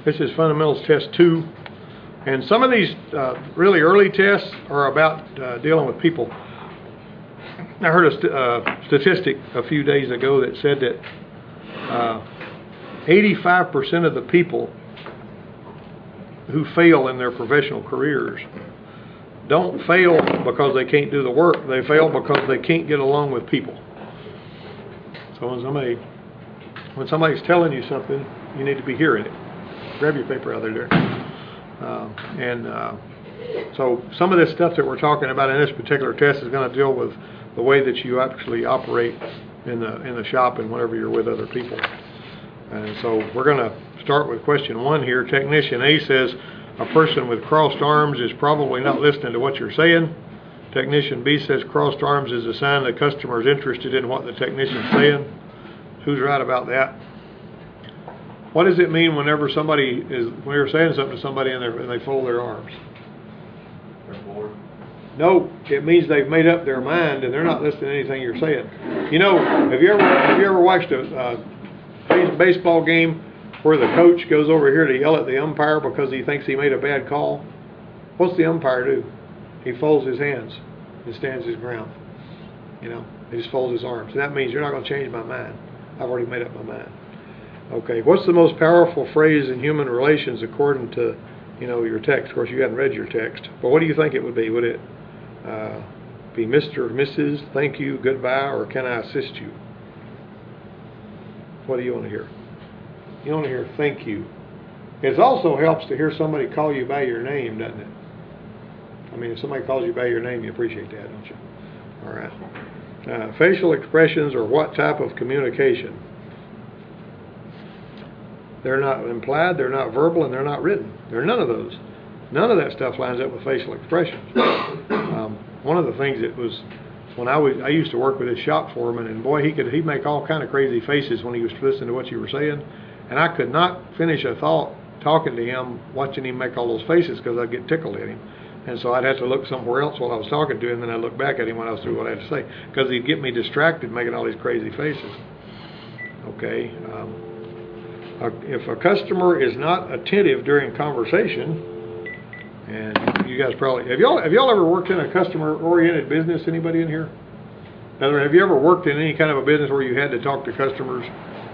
This is Fundamentals Test 2. And some of these really early tests are about dealing with people. I heard a statistic a few days ago that said that 85% of the people who fail in their professional careers don't fail because they can't do the work. They fail because they can't get along with people. So when somebody's telling you something, you need to be hearing it. Grab your paper out there. So some of this stuff that we're talking about in this particular test is going to deal with the way that you actually operate in the shop and whenever you're with other people. And so we're going to start with question 1 here. Technician A says a person with crossed arms is probably not listening to what you're saying. Technician B says crossed arms is a sign the customer is interested in what the technician's saying. Who's right about that? What does it mean when you're saying something to somebody and they fold their arms? They're bored. No, it means they've made up their mind and they're not listening to anything you're saying. You know, have you ever watched a baseball game where the coach goes over here to yell at the umpire because he thinks he made a bad call? What's the umpire do? He folds his hands and stands his ground. You know, he just folds his arms. And that means you're not going to change my mind. I've already made up my mind. Okay, what's the most powerful phrase in human relations according to, your text? Of course, you hadn't read your text. But what do you think it would be? Would it be Mr. or Mrs., thank you, goodbye, or can I assist you? What do you want to hear? You want to hear thank you. It also helps to hear somebody call you by your name, doesn't it? I mean, if somebody calls you by your name, you appreciate that, don't you? All right. Facial expressions are what type of communication? They're not implied, they're not verbal, and they're not written. They're none of those. None of that stuff lines up with facial expressions. One of the things that was, when I used to work with his shop foreman, and boy, he'd make all kind of crazy faces when he was listening to what you were saying, and I could not finish a thought talking to him, watching him make all those faces, because I'd get tickled at him. And so I'd have to look somewhere else while I was talking to him, and then I'd look back at him when I was through what I had to say, because he'd get me distracted making all these crazy faces. Okay. If a customer is not attentive during conversation, and you guys probably have y'all ever worked in a customer-oriented business? Anybody in here? In other words, have you ever worked in any kind of a business where you had to talk to customers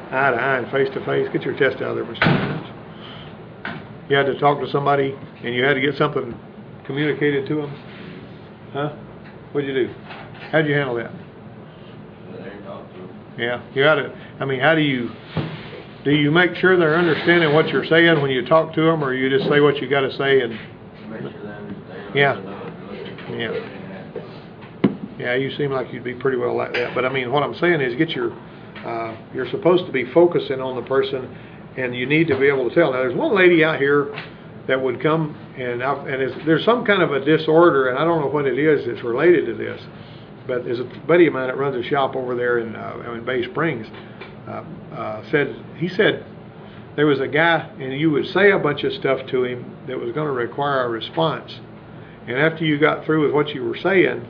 eye to eye and face to face? Get your test out of there, Mr. Jones. You had to talk to somebody and you had to get something communicated to them. Huh? What'd you do? How'd you handle that? Yeah, you had to. I mean, how do you make sure they're understanding what you're saying when you talk to them, or you just say what you got to say and make sure they understand? Yeah, you seem like you'd be pretty well like that. But I mean, what I'm saying is, you're supposed to be focusing on the person, and you need to be able to tell. Now, there's one lady out here that would come, and there's some kind of a disorder, and I don't know what it is that's related to this. But there's a buddy of mine that runs a shop over there in Bay Springs. He said there was a guy, and you would say a bunch of stuff to him that was going to require a response, and after you got through with what you were saying,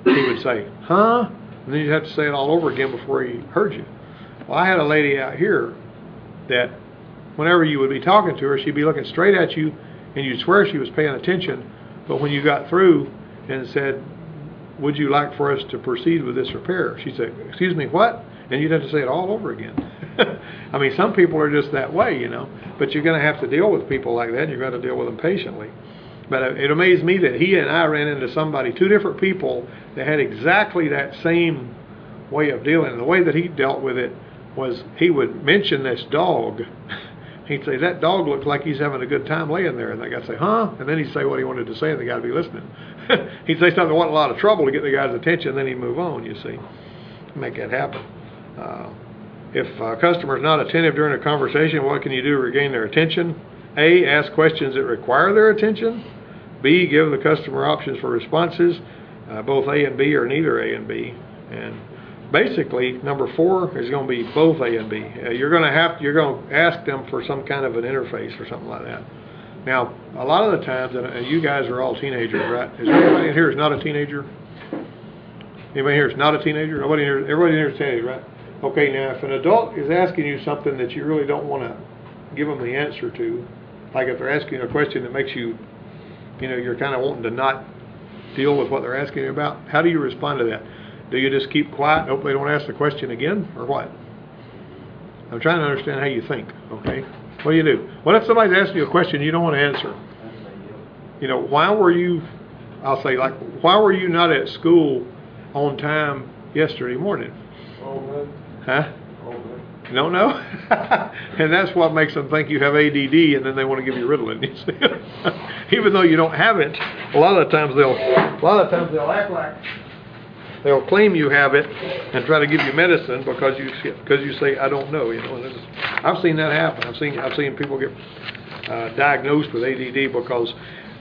he would say, huh? And then you'd have to say it all over again before he heard you. Well, I had a lady out here that whenever you would be talking to her, she'd be looking straight at you, and you'd swear she was paying attention, but when you got through and said, would you like for us to proceed with this repair? She'd say, excuse me, what? And you'd have to say it all over again. I mean, some people are just that way, but you're going to have to deal with people like that, and you've got to deal with them patiently. But it amazed me that he and I ran into two different people that had exactly that same way of dealing. And the way that he dealt with it was he would mention this dog. He'd say, that dog looks like he's having a good time laying there. And the guy would say, huh? And then he'd say what he wanted to say, and the guy would be listening. He'd say something that wasn't a lot of trouble to get the guy's attention, and then he'd move on, you see. Make that happen. If a customer is not attentive during a conversation, what can you do to regain their attention? A, ask questions that require their attention. B, give the customer options for responses. Both A and B or neither A and B. And basically, number 4 is going to be both A and B. You're going to ask them for some kind of an interface or something like that. Now, a lot of the times, and you guys are all teenagers, right? Is there anybody in here who's not a teenager? Anybody here is not a teenager? Everybody in here is a teenager, right? Okay, now if an adult is asking you something that you really don't want to give them the answer to. Like if they're asking you a question that makes you, you're kind of wanting to not deal with what they're asking you about, how do you respond to that? Do you just keep quiet and hope they don't ask the question again, or what? I'm trying to understand how you think, okay? What do? What if somebody's asking you a question you don't want to answer? Why were you, I'll say, like, why were you not at school on time yesterday morning? Huh? You don't know? And that's what makes them think you have ADD, and then they want to give you Ritalin. You see? Even though you don't have it, a lot of times they'll act like they'll claim you have it and try to give you medicine because you say I don't know. And I've seen that happen. I've seen people get diagnosed with ADD because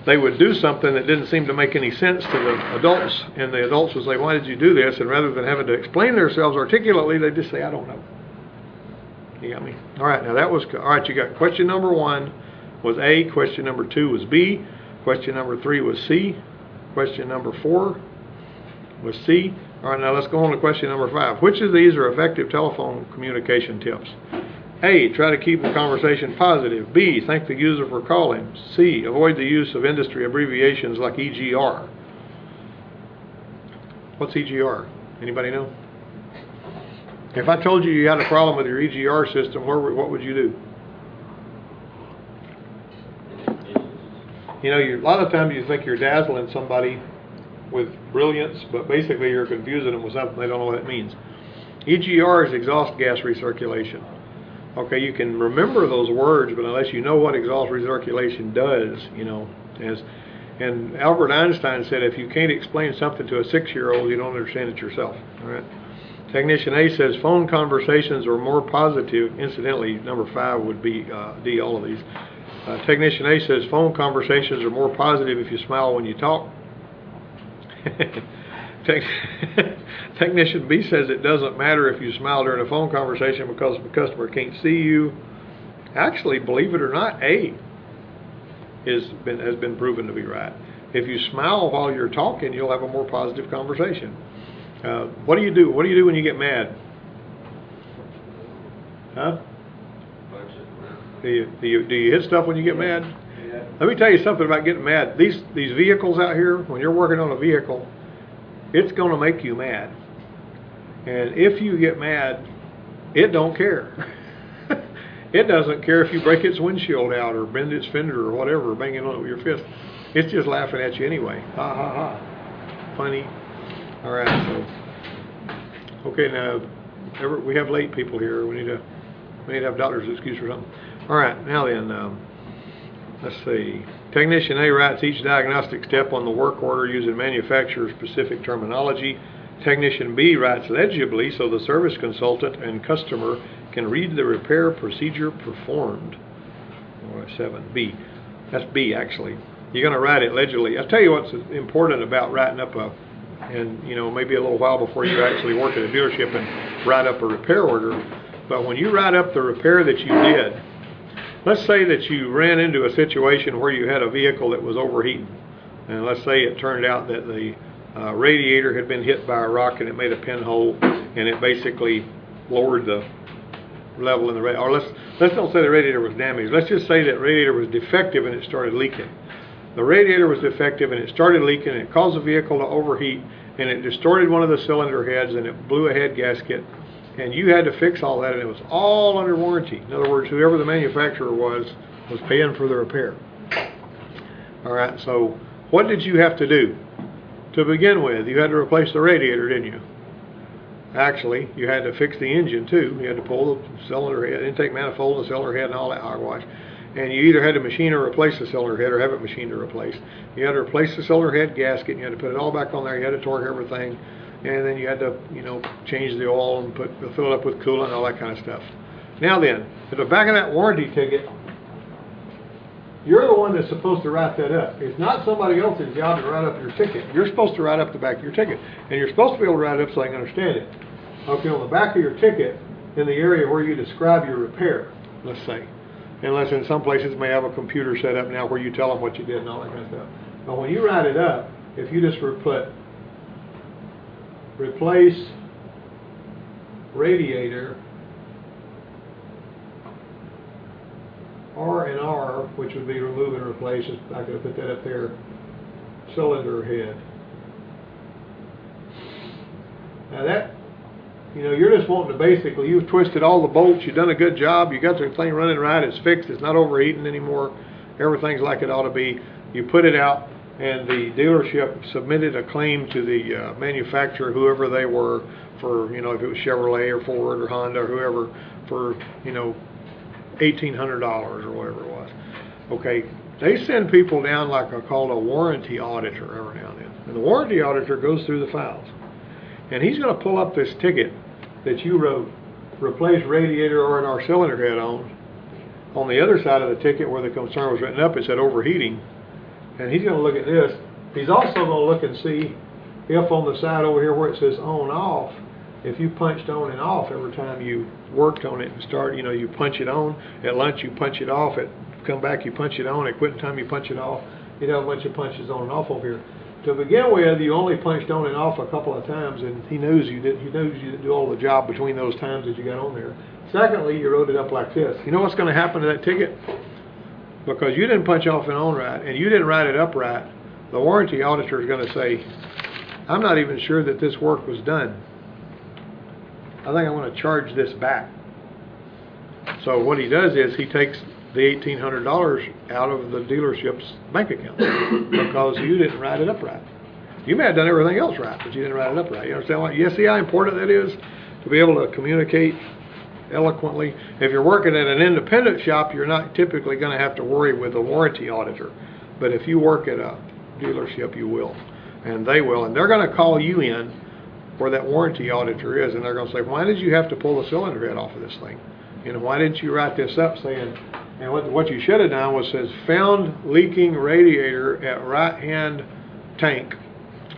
they would do something that didn't seem to make any sense to the adults, and the adults would say, "Why did you do this?" And rather than having to explain themselves articulately, they just say, "I don't know." You got me? All right, now that was, all right, you got question number 1 was A, question number 2 was B, question number 3 was C, question number 4 was C. All right, now let's go on to question number 5. Which of these are effective telephone communication tips? A, try to keep the conversation positive. B, thank the user for calling. C, avoid the use of industry abbreviations like EGR. What's EGR? Anybody know? If I told you had a problem with your EGR system, what would you do? A lot of times you think you're dazzling somebody with brilliance, but basically you're confusing them with something they don't know what it means. EGR is exhaust gas recirculation. Okay, you can remember those words, but unless you know what exhaust recirculation does, and Albert Einstein said if you can't explain something to a 6-year-old, you don't understand it yourself. All right. Technician A says phone conversations are more positive. Incidentally, number 5 would be D, all of these. Technician A says phone conversations are more positive if you smile when you talk. Technician B says it doesn't matter if you smile during a phone conversation because the customer can't see you. Actually, believe it or not, A has been proven to be right. If you smile while you're talking, you'll have a more positive conversation. What do you do? What do you do when you get mad? Huh? Do you hit stuff when you get mad? Yeah. Let me tell you something about getting mad. These vehicles out here, when you're working on a vehicle, it's going to make you mad. And if you get mad, it don't care. It doesn't care if you break its windshield out or bend its fender or whatever, banging on it with your fist. It's just laughing at you anyway. Ha ha ha. Funny. All right. So, okay. Now, we have late people here. We need to have doctor's excuse or something. All right. Now then, let's see. Technician A writes each diagnostic step on the work order using manufacturer-specific terminology. Technician B writes legibly so the service consultant and customer can read the repair procedure performed. 7B. That's B, actually. You're going to write it legibly. I'll tell you what's important about writing up maybe a little while before you actually work at a dealership and write up a repair order. But when you write up the repair that you did, let's say that you ran into a situation where you had a vehicle that was overheating. And let's say it turned out that the radiator had been hit by a rock and it made a pinhole and it basically lowered the level in the radiator. Or let's don't say the radiator was damaged. Let's just say that radiator was defective and it started leaking. The radiator was defective and it started leaking and it caused the vehicle to overheat and it distorted one of the cylinder heads and it blew a head gasket. And you had to fix all that, and it was all under warranty. In other words, whoever the manufacturer was paying for the repair. All right, so what did you have to do? To begin with, you had to replace the radiator, didn't you? Actually, you had to fix the engine, too. You had to pull the cylinder head, intake manifold, the cylinder head, and all that hogwash. And you either had to machine or replace the cylinder head or have it machined or replaced. You had to replace the cylinder head gasket, and you had to put it all back on there. You had to torque everything. And then you had to, change the oil and fill it up with coolant and all that kind of stuff. Now then, at the back of that warranty ticket, you're the one that's supposed to write that up. It's not somebody else's job to write up your ticket. You're supposed to write up the back of your ticket. And you're supposed to be able to write it up so I can understand it. Okay, on the back of your ticket, in the area where you describe your repair, let's say. Unless in some places may have a computer set up now where you tell them what you did and all that kind of stuff. But when you write it up, if you just put replace radiator R&R, which would be remove and replace. I could have put that up there. Cylinder head. Now that, you're just wanting to basically, you've twisted all the bolts, you've done a good job, you got the thing running right, it's fixed, it's not overheating anymore, everything's like it ought to be. You put it out, and the dealership submitted a claim to the manufacturer, whoever they were, for, if it was Chevrolet or Ford or Honda or whoever, for, $1,800 or whatever it was. Okay, they send people down like called a warranty auditor every now and then. And the warranty auditor goes through the files. And he's going to pull up this ticket that you wrote, replace radiator R&R cylinder head on. On the other side of the ticket where the concern was written up, it said overheating. And he's going to look at this. He's also going to look and see if on the side over here where it says on off, if you punched on and off every time you worked on it and start, you punch it on. At lunch you punch it off. At come back you punch it on. At quitting time you punch it off. You have a bunch of punches on and off over here. To begin with, you only punched on and off a couple of times, and he knows you didn't. He knows you didn't do all the job between those times that you got on there. Secondly, you wrote it up like this. You know what's going to happen to that ticket? Because you didn't punch off and on right, and you didn't write it up right, the warranty auditor is going to say, I'm not even sure that this work was done. I think I want to charge this back. So what he does is he takes the $1,800 out of the dealership's bank account because you didn't write it up right. You may have done everything else right, but you didn't write it up right. You understand what? You see how important that is to be able to communicate eloquently. If you're working at an independent shop, you're not typically going to have to worry with a warranty auditor. But if you work at a dealership, you will, and they will, and they're going to call you in where that warranty auditor is, and they're going to say, why did you have to pull the cylinder head off of this thing? Why didn't you write this up saying, and what you should have done was says, found leaking radiator at right-hand tank,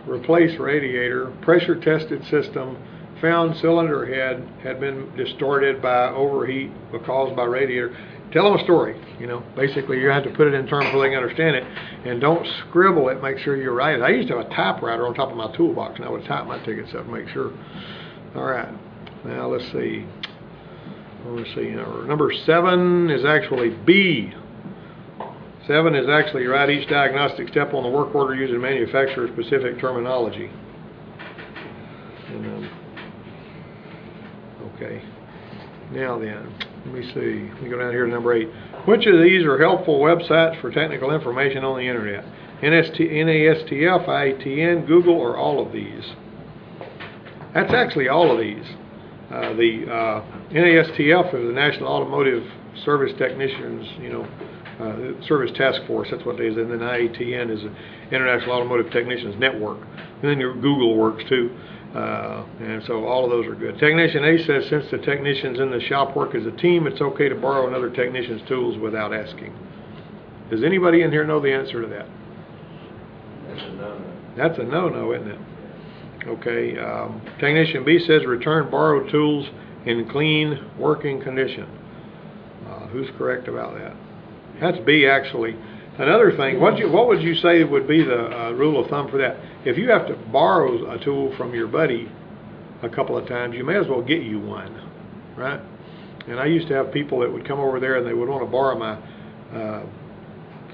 replace radiator, pressure tested system, found cylinder head had been distorted by overheat caused by radiator. Tell them a story, Basically, you have to put it in terms so they can understand it, and don't scribble it. Make sure you write it. I used to have a typewriter on top of my toolbox, and I would type my tickets up and make sure. All right. Now let's see. Number 7 is actually B. 7 is actually write each diagnostic step on the work order using manufacturer-specific terminology. And, okay. Now then, let me see. Let me go down here to number 8. Which of these are helpful websites for technical information on the internet? NASTF, IATN, Google, or all of these? That's actually all of these. The NASTF is the National Automotive Service Technicians, Service Task Force. That's what it is. And then IATN is the International Automotive Technicians Network. And then your Google works too. And so all of those are good. Technician A says, since the technicians in the shop work as a team, it's okay to borrow another technician's tools without asking. Does anybody in here know the answer to that? That's a no-no. That's a no-no, isn't it? Okay. Technician B says, return borrowed tools in clean working condition. Who's correct about that? That's B, actually. Another thing, what would you say would be the rule of thumb for that? If you have to borrow a tool from your buddy a couple of times, you may as well get you one, right? And I used to have people that would come over there and they would want to borrow my,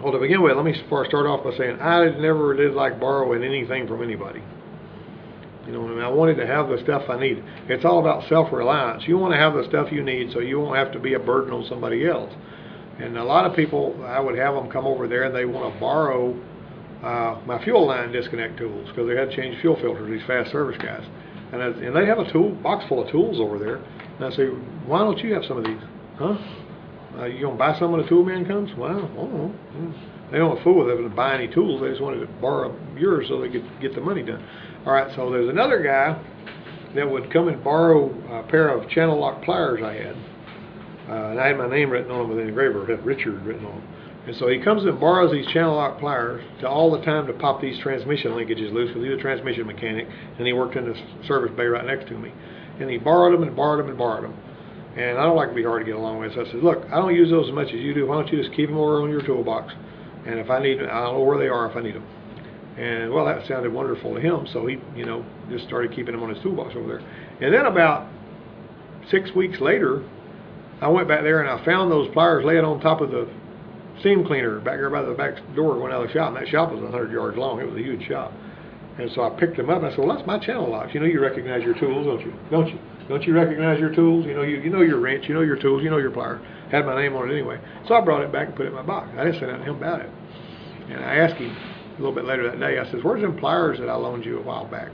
well, to begin with, let me start off by saying I never did like borrowing anything from anybody. I wanted to have the stuff I needed. It's all about self-reliance. You want to have the stuff you need so you won't have to be a burden on somebody else. And a lot of people, I would have them come over there and they want to borrow my fuel line disconnect tools because they had to change fuel filters, these fast service guys. And they have a tool box full of tools over there. And I say, why don't you have some of these? Huh? You going to buy some when the tool man comes? Well, I don't know. They don't fool with them to buy any tools. They just wanted to borrow yours so they could get the money done. All right, so there's another guy that would come and borrow a pair of channel lock pliers I had. And I had my name written on them with an engraver. It had Richard written on them. And so he comes and borrows these channel lock pliers to all the time to pop these transmission linkages loose because he was a transmission mechanic and he worked in the service bay right next to me. And he borrowed them and borrowed them and borrowed them. And I don't like to be hard to get along with, so I said, look, I don't use those as much as you do. Why don't you just keep them over on your toolbox? And if I need them, I'll know where they are if I need them. And, well, that sounded wonderful to him, so he, just started keeping them on his toolbox over there. And then about 6 weeks later, I went back there and I found those pliers laying on top of the steam cleaner back there by the back door going out of the shop. And that shop was 100 yards long. It was a huge shop. And so I picked them up. And I said, well, that's my channel locks. You know, you recognize your tools, don't you? Don't you? Don't you recognize your tools? You know your wrench. You know your tools. You know your plier. Had my name on it anyway. So I brought it back and put it in my box. I didn't say nothing to him about it. And I asked him a little bit later that day. I said, where's them pliers that I loaned you a while back?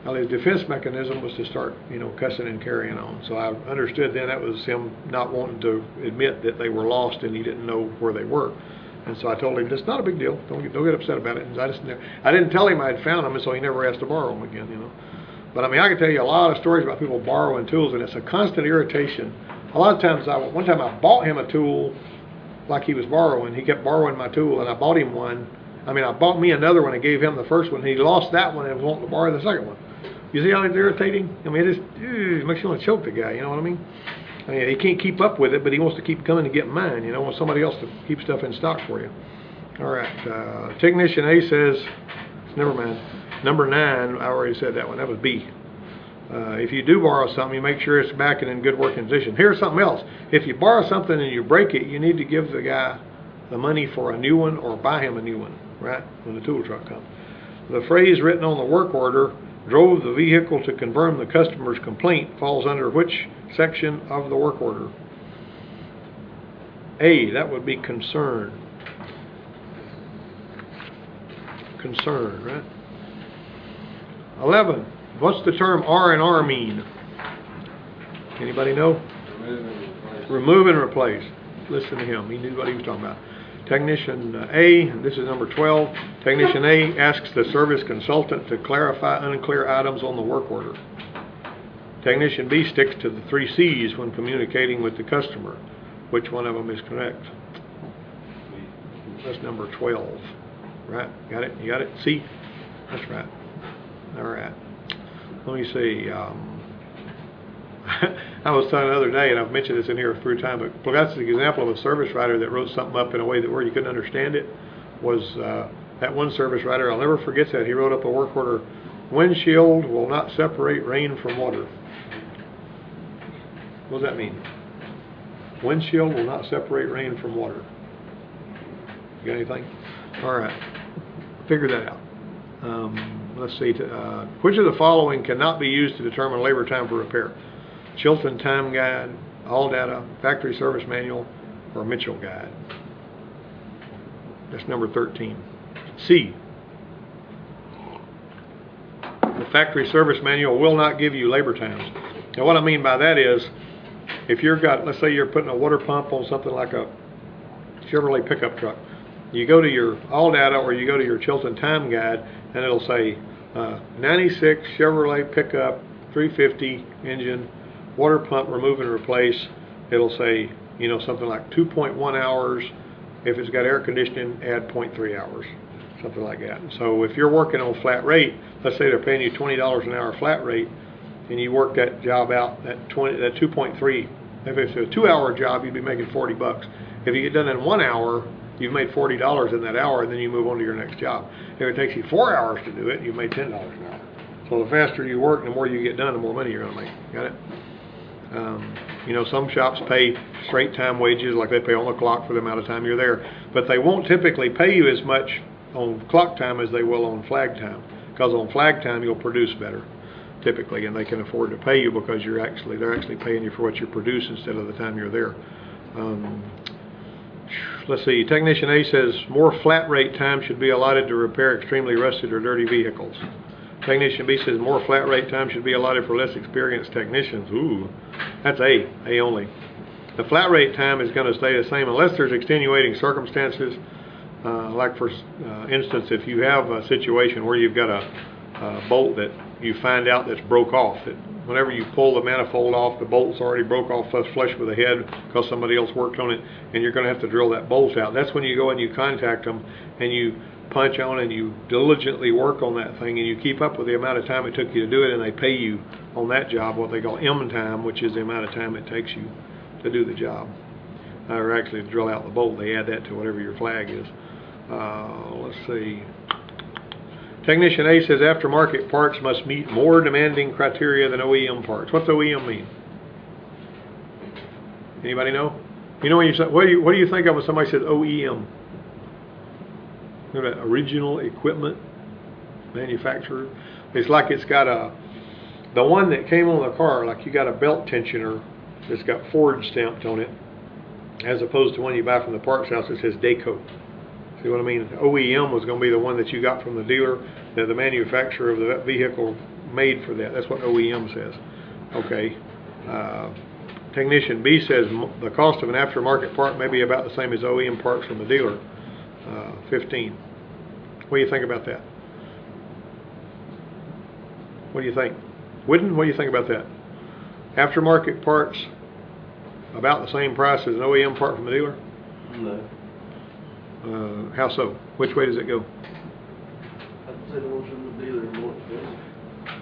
Well, his defense mechanism was to start, cussing and carrying on. So I understood then that was him not wanting to admit that they were lost and he didn't know where they were. And so I told him, it's not a big deal. Don't get upset about it. And I didn't tell him I'd found them, and so he never asked to borrow them again, But I mean, I can tell you a lot of stories about people borrowing tools, and it's a constant irritation. A lot of times, one time I bought him a tool like he was borrowing. He kept borrowing my tool, and I bought him one. I mean, I bought me another one and gave him the first one. He lost that one and was wanting to borrow the second one. You see how it's irritating? I mean, it makes you want to choke the guy, you know what I mean? I mean, he can't keep up with it, but he wants to keep coming to get mine, wants somebody else to keep stuff in stock for you. All right, Technician A says, never mind. Number 9, I already said that one. That was B. If you do borrow something, you make sure it's back and in good working condition. Here's something else. If you borrow something and you break it, you need to give the guy the money for a new one or buy him a new one, right, when the tool truck comes. The phrase written on the work order, drove the vehicle to confirm the customer's complaint, falls under which section of the work order? A, that would be concern. Concern, right? 11, what's the term R&R mean? Anybody know? Remove and replace. Listen to him. He knew what he was talking about. Technician A, this is number 12. Technician A asks the service consultant to clarify unclear items on the work order. Technician B sticks to the 3 C's when communicating with the customer. Which one of them is correct? That's number 12. Right? Got it? You got it? C? That's right. All right. Let me see. I was telling the other day, and I've mentioned this in here through time, but that's the example of a service writer that wrote something up in a way that where you couldn't understand it. Was that one service writer, I'll never forget that. He wrote up a work order, windshield will not separate rain from water. What does that mean? Windshield will not separate rain from water. You got anything? All right. Figure that out. Let's see. Which of the following cannot be used to determine labor time for repair? Chilton Time Guide, All Data, Factory Service Manual, or Mitchell Guide? That's number 13. C. The Factory Service Manual will not give you labor times. Now what I mean by that is, if you've got, let's say you're putting a water pump on something like a Chevrolet pickup truck, you go to your All Data or you go to your Chilton Time Guide, and it'll say 96 Chevrolet pickup 350 engine water pump remove and replace. It'll say something like 2.1 hours. If it's got air conditioning, add 0.3 hours, something like that. So if you're working on flat rate, let's say they're paying you $20 an hour flat rate, and you work that job out that 2.3. If it's a 2-hour job, you'd be making 40 bucks. If you get done in 1 hour, you've made $40 in that hour, and then you move on to your next job. If it takes you 4 hours to do it, you've made $10 an hour. So the faster you work, the more you get done, the more money you're going to make. Got it? Some shops pay straight time wages, like they pay on the clock for the amount of time you're there, but they won't typically pay you as much on clock time as they will on flag time, because on flag time you'll produce better typically, and they can afford to pay you because they're actually paying you for what you produce instead of the time you're there. Let's see, Technician A says more flat rate time should be allotted to repair extremely rusted or dirty vehicles. Technician B says more flat rate time should be allotted for less experienced technicians. Ooh, that's A only. The flat rate time is going to stay the same unless there's extenuating circumstances. Like for instance, if you have a situation where you've got a bolt that you find out that's broke off, that whenever you pull the manifold off, the bolt's already broke off flush with the head because somebody else worked on it, and you're going to have to drill that bolt out. That's when you go and you contact them and you punch on and you diligently work on that thing, and you keep up with the amount of time it took you to do it, and they pay you on that job what they call M time, which is the amount of time it takes you to do the job. Or actually to drill out the bolt, they add that to whatever your flag is. Let's see. Technician A says aftermarket parts must meet more demanding criteria than OEM parts. What's OEM mean? Anybody know? You know when you say, what do you think of when somebody says OEM? You know that original equipment manufacturer? It's like it's got the one that came on the car, like you got a belt tensioner that's got Ford stamped on it, as opposed to one you buy from the parts house that says Daco. See what I mean? OEM was going to be the one that you got from the dealer that the manufacturer of the vehicle made for that. That's what OEM says. Okay. Technician B says the cost of an aftermarket part may be about the same as OEM parts from the dealer. 15. What do you think about that? What do you think? Wooden, what do you think about that? Aftermarket parts about the same price as an OEM part from the dealer? No. How so? Which way does it go? I'd say the ones from the dealer are more expensive.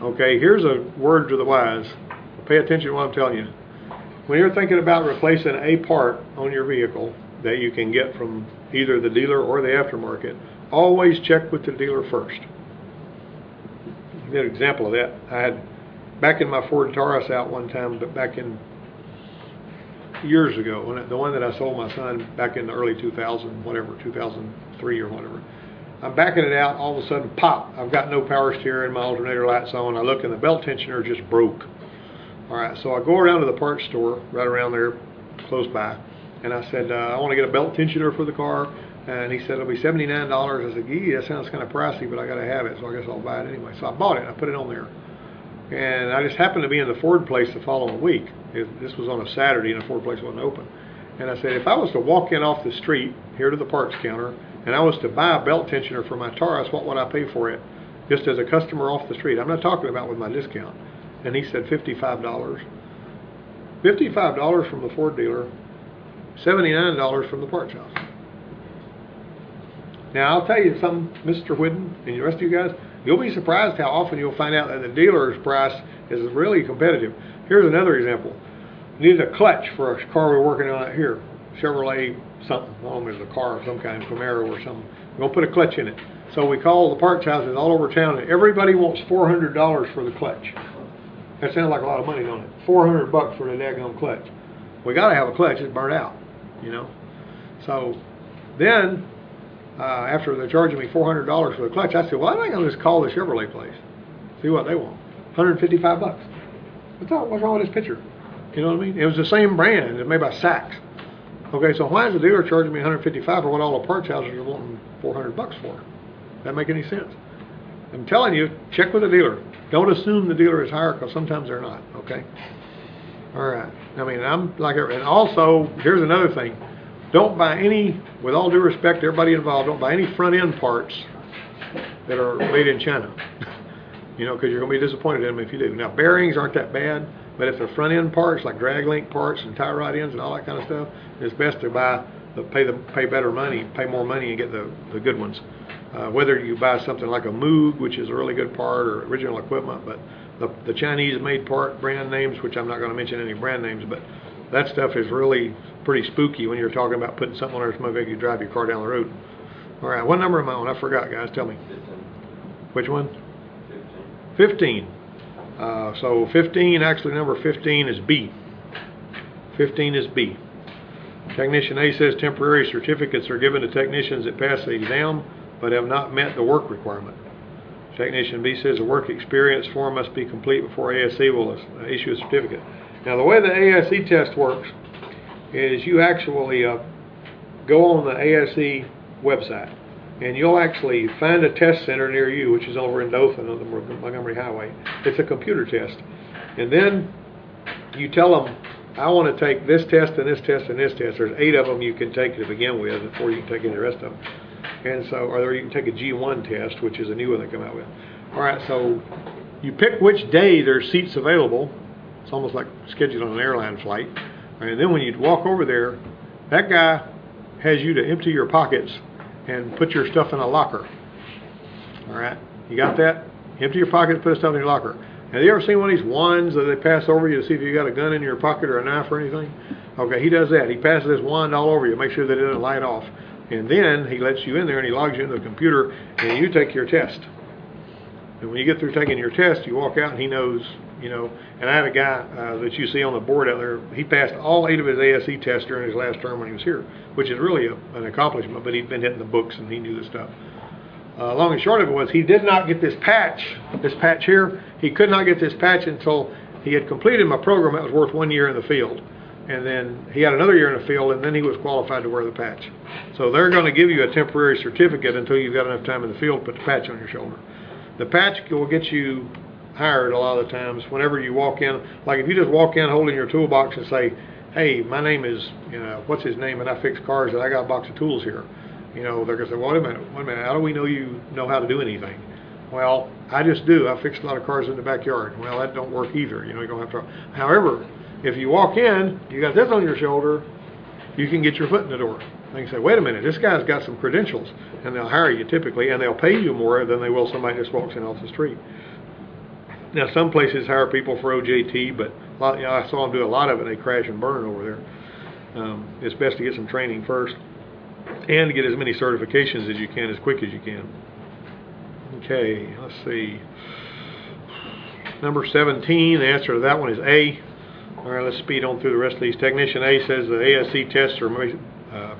Okay, here's a word to the wise. Pay attention to what I'm telling you. When you're thinking about replacing a part on your vehicle that you can get from either the dealer or the aftermarket, always check with the dealer first. I'll give an example of that. I had back in my Ford Taurus out one time, but back in years ago, when the one that I sold my son back in the early 2000, whatever, 2003 or whatever. I'm backing it out, all of a sudden, pop, I've got no power steering, my alternator light's on, I look and the belt tensioner just broke. Alright, so I go around to the parts store, right around there, close by, and I said, I want to get a belt tensioner for the car, and he said, it'll be $79. I said, gee, that sounds kind of pricey, but I got to have it, so I guess I'll buy it anyway. So I bought it, I put it on there. And I just happened to be in the Ford place the following week. This was on a Saturday and the Ford place wasn't open. And I said, if I was to walk in off the street here to the parts counter and I was to buy a belt tensioner for my Taurus, what would I pay for it? Just as a customer off the street. I'm not talking about with my discount. And he said $55. $55 from the Ford dealer, $79 from the parts house. Now I'll tell you something, Mr. Whidden and the rest of you guys, you'll be surprised how often you'll find out that the dealer's price is really competitive. Here's another example. We needed a clutch for a car we're working on out here. Chevrolet something. I don't know if it's a car of some kind, Camaro or something. We're going to put a clutch in it. So we call the parts houses all over town and everybody wants $400 for the clutch. That sounds like a lot of money, don't it? $400 for the daggone clutch. We got to have a clutch. It's burnt out, you know. So then, after they're charging me $400 for the clutch, I said, well, I think I'll just call the Chevrolet place. See what they want. $155. What's wrong with this picture? You know what I mean? It was the same brand. It was made by Saks. Okay, so why is the dealer charging me $155 for what all the parts houses are wanting $400 for? That make any sense? I'm telling you, check with the dealer. Don't assume the dealer is higher because sometimes they're not. Okay. All right. I mean, I'm like, and also here's another thing. Don't buy any, with all due respect to everybody involved, don't buy any front end parts that are made in China. You know, because you're going to be disappointed in them if you do. Now, bearings aren't that bad, but if they're front end parts like drag link parts and tie rod ends and all that kind of stuff, it's best to buy pay better money, pay more money and get the good ones. Whether you buy something like a Moog, which is a really good part, or original equipment, but the Chinese made part brand names, which I'm not going to mention any brand names, but that stuff is really pretty spooky when you're talking about putting something on there that's going to make you drive your car down the road. All right, what number am I on? I forgot, guys. Tell me. 15. Which one? 15. So 15, actually number 15 is B. 15 is B. Technician A says temporary certificates are given to technicians that pass the exam but have not met the work requirement. Technician B says the work experience form must be complete before ASE will issue a certificate. Now the way the ASE test works is you actually go on the ASE website and you'll actually find a test center near you, which is over in Dothan on the Montgomery Highway. It's a computer test. And then you tell them, I want to take this test and this test and this test. There's 8 of them you can take to begin with before you can take any of the rest of them. And so, or you can take a G1 test, which is a new one they come out with. All right, so you pick which day there's seats available. It's almost like scheduled on an airline flight. And then when you walk over there, that guy has you to empty your pockets and put your stuff in a locker. All right, you got that? Empty your pockets, put stuff in your locker. Have you ever seen one of these wands that they pass over you to see if you got a gun in your pocket or a knife or anything? Okay, he does that. He passes this wand all over you, make sure that it doesn't light off. And then he lets you in there and he logs you into the computer and you take your test. And when you get through taking your test, you walk out and he knows you know. And I had a guy that you see on the board out there. He passed all 8 of his ASE tests during his last term when he was here, which is really an accomplishment. But he'd been hitting the books and he knew the stuff. Long and short of it was he did not get this patch here. He could not get this patch until he had completed my program that was worth 1 year in the field. And then he had another year in the field, and then he was qualified to wear the patch. So they're going to give you a temporary certificate until you've got enough time in the field to put the patch on your shoulder. The patch will get you hired a lot of the times whenever you walk in. Like if you just walk in holding your toolbox and say, hey, my name is, you know, what's his name, and I fix cars, and I got a box of tools here. You know, they're going to say, wait a minute, how do we know you know how to do anything? Well, I just do. I fix a lot of cars in the backyard. Well, that don't work either. You know, you don't have to. However, if you walk in, you got this on your shoulder, you can get your foot in the door. They can say, wait a minute, this guy's got some credentials, and they'll hire you typically, and they'll pay you more than they will somebody just walks in off the street. Now, some places hire people for OJT, but you know, I saw them do a lot of it, and they crash and burn over there. It's best to get some training first, and to get as many certifications as you can, as quick as you can. Okay, let's see. Number 17, the answer to that one is A. All right, let's speed on through the rest of these. Technician A says the ASE tests are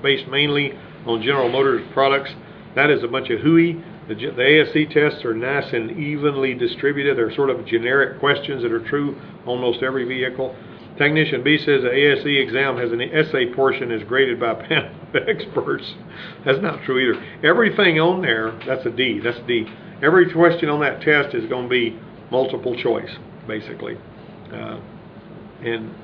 based mainly on General Motors products. That is a bunch of hooey. The ASE tests are nice and evenly distributed. They're sort of generic questions that are true almost every vehicle. Technician B says the ASE exam has an essay portion is graded by a panel of experts. That's not true either. Everything on there, that's a D. That's a D. Every question on that test is going to be multiple choice, basically. I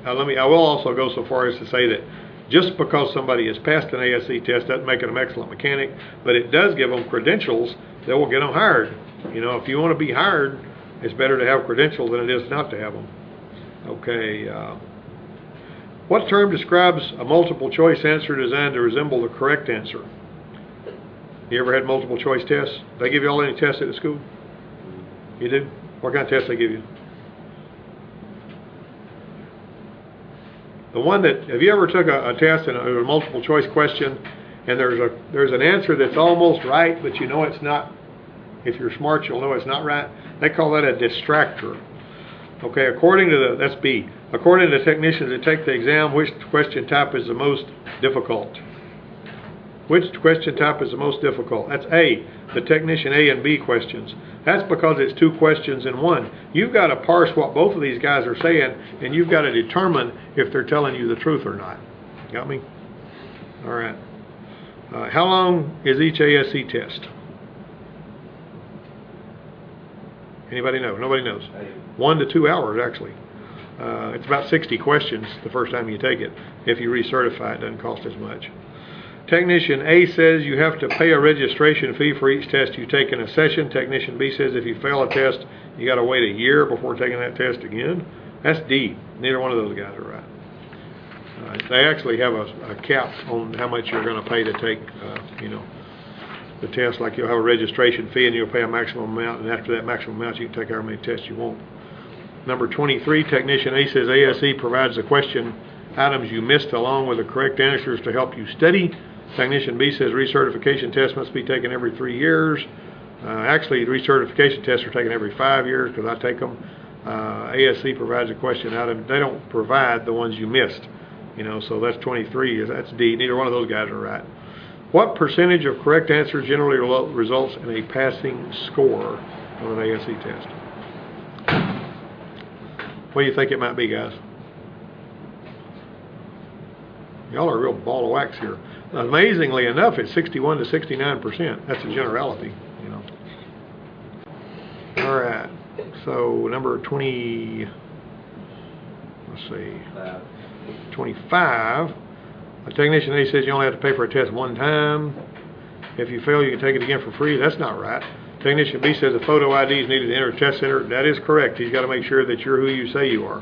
will also go so far as to say that just because somebody has passed an ASE test doesn't make them an excellent mechanic, but it does give them credentials that will get them hired. You know, if you want to be hired, it's better to have credentials than it is not to have them. Okay. What term describes a multiple choice answer designed to resemble the correct answer? You ever had multiple choice tests? They give you all any tests at the school? You do? What kind of tests they give you? The one that, have you ever took a test and a multiple choice question and there's an answer that's almost right, but you know it's not? If you're smart, you'll know it's not right. They call that a distractor. Okay, according to that's B. According to the technicians that take the exam, which question type is the most difficult? Which question type is the most difficult? That's A, the technician A and B questions. That's because it's 2 questions in one. You've got to parse what both of these guys are saying, and you've got to determine if they're telling you the truth or not. Got me? All right. How long is each ASE test? Anybody know? Nobody knows. 1 to 2 hours, actually. It's about 60 questions the first time you take it. If you recertify, it doesn't cost as much. Technician A says you have to pay a registration fee for each test you take in a session. Technician B says if you fail a test, you got to wait a year before taking that test again. That's D. Neither one of those guys are right. They actually have a cap on how much you're going to pay to take, the test. Like you'll have a registration fee and you'll pay a maximum amount, and after that maximum amount, you can take however many tests you want. Number 23, Technician A says ASE provides the question items you missed along with the correct answers to help you study. Technician B says recertification tests must be taken every 3 years. Actually, recertification tests are taken every 5 years because I take them. ASE provides a question item. They don't provide the ones you missed. So that's 23. That's D. Neither one of those guys are right. What percentage of correct answers generally results in a passing score on an ASE test? What do you think it might be, guys? Y'all are a real ball of wax here. Amazingly enough, it's 61 to 69%. That's a generality, All right. So number 20. Let's see. 25. A technician A says you only have to pay for a test 1 time. If you fail, you can take it again for free. That's not right. Technician B says a photo ID is needed to enter a test center. That is correct. He's got to make sure that you're who you say you are.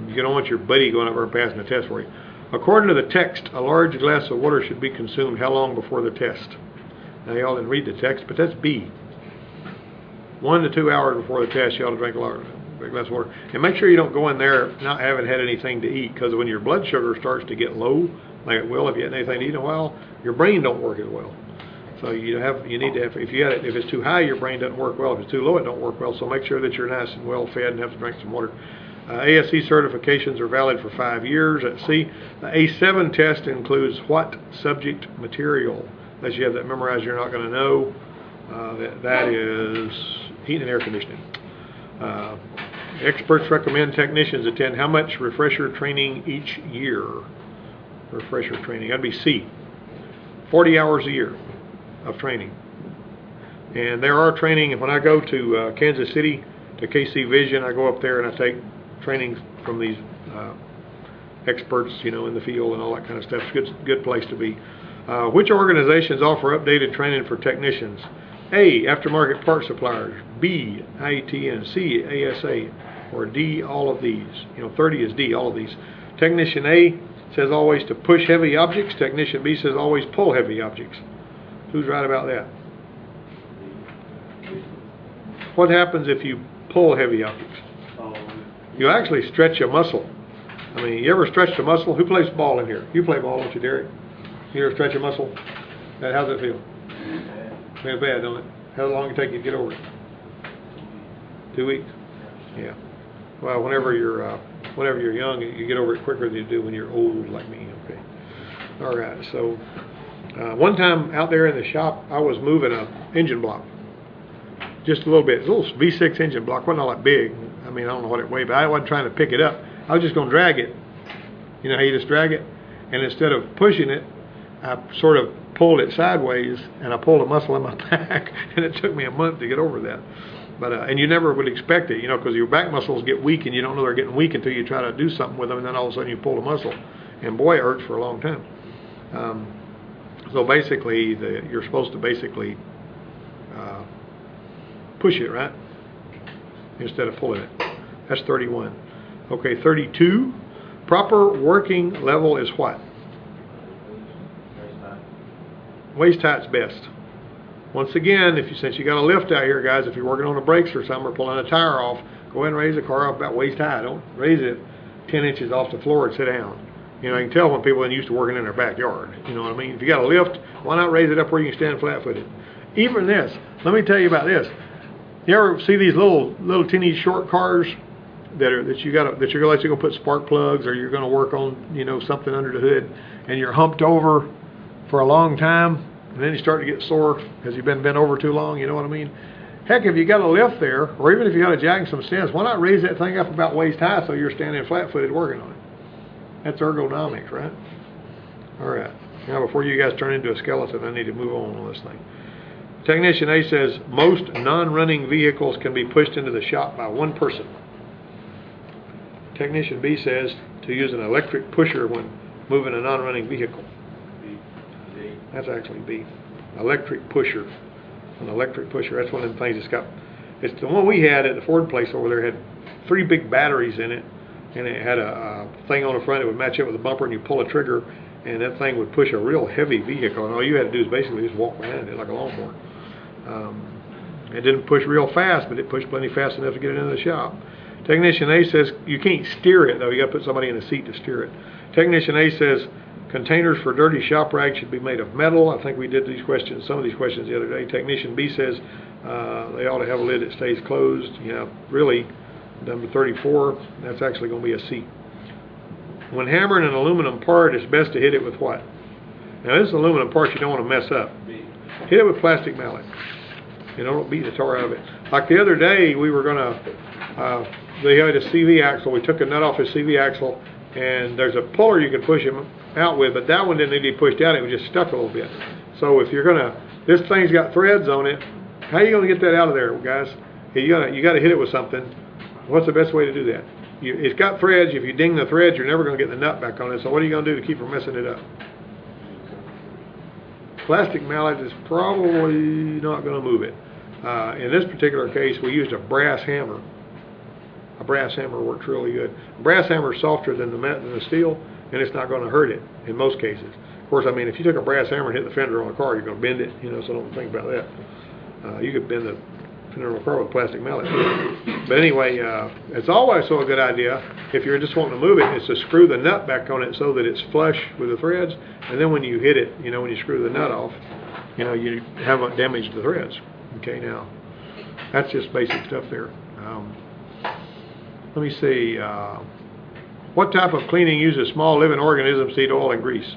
You don't want your buddy going over and passing the test for you. According to the text, a large glass of water should be consumed how long before the test? Now, y'all didn't read the text, but that's B. 1 to 2 hours before the test, you ought to drink a glass of water. And make sure you don't go in there not having had anything to eat, because when your blood sugar starts to get low, like it will if you hadn't anything to eat in a while, your brain don't work as well. So you need to have, if it's too high, your brain doesn't work well. If it's too low, it don't work well. So make sure that you're nice and well fed and have to drink some water. ASE certifications are valid for 5 years. Let's see. The Ase test includes what subject material? Unless you have that memorized, you're not going to know. That is heating and air conditioning. Experts recommend technicians attend how much refresher training each year? Refresher training. That'd be C. 40 hours a year of training. And there are training. When I go to Kansas City to KC Vision, I go up there and I take training from these experts, in the field and all that kind of stuff. It's a good place to be. Which organizations offer updated training for technicians? A, aftermarket part suppliers. B, IETN. C, ASA. Or D, all of these. 30 is D, all of these. Technician A says always to push heavy objects. Technician B says always pull heavy objects. Who's right about that? What happens if you pull heavy objects? You actually stretch a muscle. I mean, you ever stretched a muscle? Who plays ball in here? You play ball, don't you, Derek? You ever stretch a muscle? How's that feel? Feels bad, don't it? How long does it take you to get over it? 2 weeks? Yeah. Well, whenever you're young, you get over it quicker than you do when you're old like me. Okay. All right. So one time out there in the shop, I was moving an engine block just a little bit. It's a little V6 engine block. Wasn't all that big. I mean, I don't know what it weighed, but I wasn't trying to pick it up. I was just going to drag it. You know how you just drag it? And instead of pushing it, I sort of pulled it sideways, and I pulled a muscle in my back, and it took me a month to get over that. But and you never would expect it, because your back muscles get weak, and you don't know they're getting weak until you try to do something with them, and then all of a sudden you pull a muscle, and boy, it hurts for a long time. So basically, you're supposed to basically push it, right, instead of pulling it. That's 31. Okay, 32. Proper working level is what? Waist tight's best. Once again, since you got a lift out here, guys, if you're working on the brakes or something or pulling a tire off, go ahead and raise the car off about waist high. Don't raise it 10 inches off the floor and sit down. You can tell when people are used to working in their backyard. You know what I mean? If you got a lift, why not raise it up where you can stand flat-footed? Even this, let me tell you about this. You ever see these little teeny short cars that you're gonna put spark plugs, or you're gonna work on something under the hood, and you're humped over for a long time, and then you start to get sore because you've been bent over too long, you know what I mean? Heck, if you got a lift there, or even if you got a jack and some stands, why not raise that thing up about waist high so you're standing flat-footed working on it? That's ergonomics, right? All right. Now, before you guys turn into a skeleton, I need to move on this thing. Technician A says most non-running vehicles can be pushed into the shop by one person. Technician B says to use an electric pusher when moving a non-running vehicle. That's actually B. Electric pusher. An electric pusher. That's one of the things it's the one we had at the Ford place over there. Had 3 big batteries in it, and it had a thing on the front that would match up with the bumper, and you pull a trigger, and that thing would push a real heavy vehicle, and all you had to do is basically just walk behind it like a lawnmower. It didn't push real fast, but it pushed plenty fast enough to get it into the shop. Technician A says you can't steer it, though. You got to put somebody in the seat to steer it. Technician A says containers for dirty shop rags should be made of metal. I think we did some of these questions the other day. Technician B says they ought to have a lid that stays closed. Really, number 34, that's actually going to be a C. When hammering an aluminum part, it's best to hit it with what? Now, this aluminum part you don't want to mess up. Hit it with plastic mallet. Don't beat the tar out of it. Like the other day, we were going to, they had a CV axle. We took a nut off his CV axle, and there's a puller you can push him out with, but that one didn't need to be pushed out. It was just stuck a little bit. So if you're going to, this thing's got threads on it, how are you going to get that out of there, guys? You got to hit it with something. What's the best way to do that? It's got threads. If you ding the threads, you're never going to get the nut back on it. So what are you going to do to keep from messing it up? Plastic mallet is probably not going to move it. In this particular case, we used a brass hammer. A brass hammer works really good. A brass hammer is softer than the steel, and it's not going to hurt it in most cases. Of course, I mean, if you took a brass hammer and hit the fender on a car, you're going to bend it, so don't think about that. You could bend the fender on a car with a plastic mallet. But anyway, it's always a good idea, if you're just wanting to move it, is to screw the nut back on it so that it's flush with the threads, and then when you hit it, when you screw the nut off, you know, you haven't damaged the threads. Okay, now, that's just basic stuff there. Let me see, what type of cleaning uses small living organisms to eat oil and grease?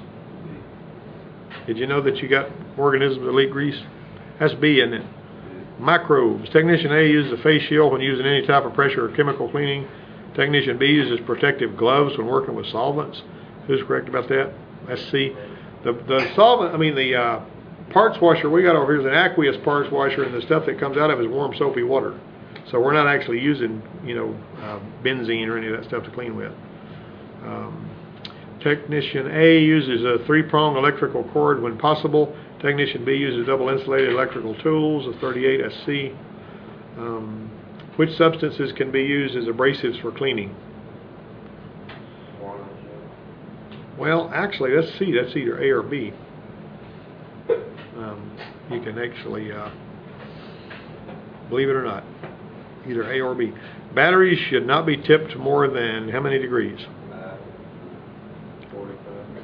Did you know that you got organisms that eat grease? That's B, isn't it? Microbes. Technician A uses a face shield when using any type of pressure or chemical cleaning. Technician B uses protective gloves when working with solvents. Who's correct about that? That's C. The solvent, I mean the parts washer we got over here is an aqueous parts washer, and the stuff that comes out of it is warm soapy water. So we're not actually using, you know, benzene or any of that stuff to clean with. Technician A uses a 3-prong electrical cord when possible. Technician B uses double insulated electrical tools, a 38 SC. Which substances can be used as abrasives for cleaning? Well, actually, let's see. That's either A or B. You can actually, believe it or not, either A or B. Batteries should not be tipped more than how many degrees? 45.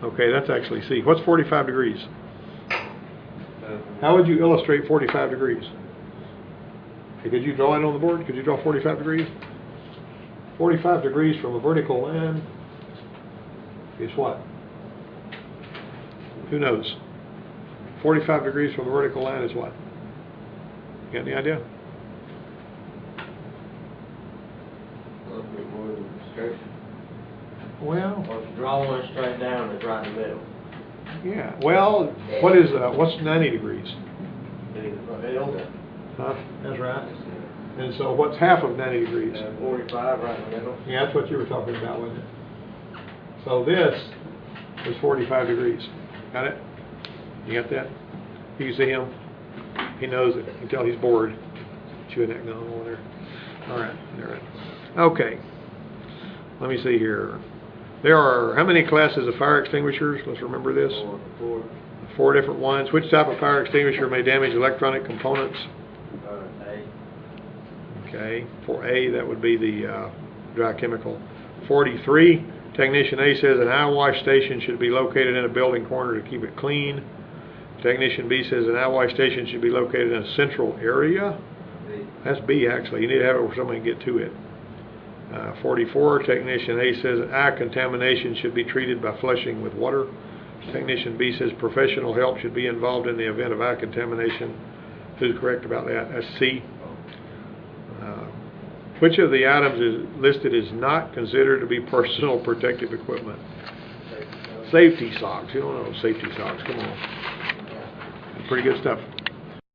Okay, that's actually C. What's 45 degrees? How would you illustrate 45 degrees? Okay, could you draw it on the board? Could you draw 45 degrees? 45 degrees from a vertical line is what? Who knows? 45 degrees from a vertical line is what? You got any idea? A little bit more than straight. Well, Or if you draw one straight down, it's right in the middle. yeah. Well, what is what's 90 degrees? Huh? That's right. And so what's half of 90 degrees? 45 right in the middle. Yeah, that's what you were talking about, wasn't it? So this is 45 degrees. Got it? You got that? You can see him. He knows it. You can tell he's bored. Chewing that gum over there. All right. All right. Okay. Let me see here. There are how many classes of fire extinguishers? Let's remember this. 4 different ones. Which type of fire extinguisher may damage electronic components? A. Okay. For A, that would be the dry chemical. 43. Technician A says an eye wash station should be located in a building corner to keep it clean. Technician B says an eye wash station should be located in a central area. That's B, actually. You need to have it where somebody can get to it. 44, Technician A says eye contamination should be treated by flushing with water. Technician B says professional help should be involved in the event of eye contamination. Who's correct about that? That's C. Which of the items is listed is not considered to be personal protective equipment? Safety socks. You don't know safety socks. Come on. Pretty good stuff.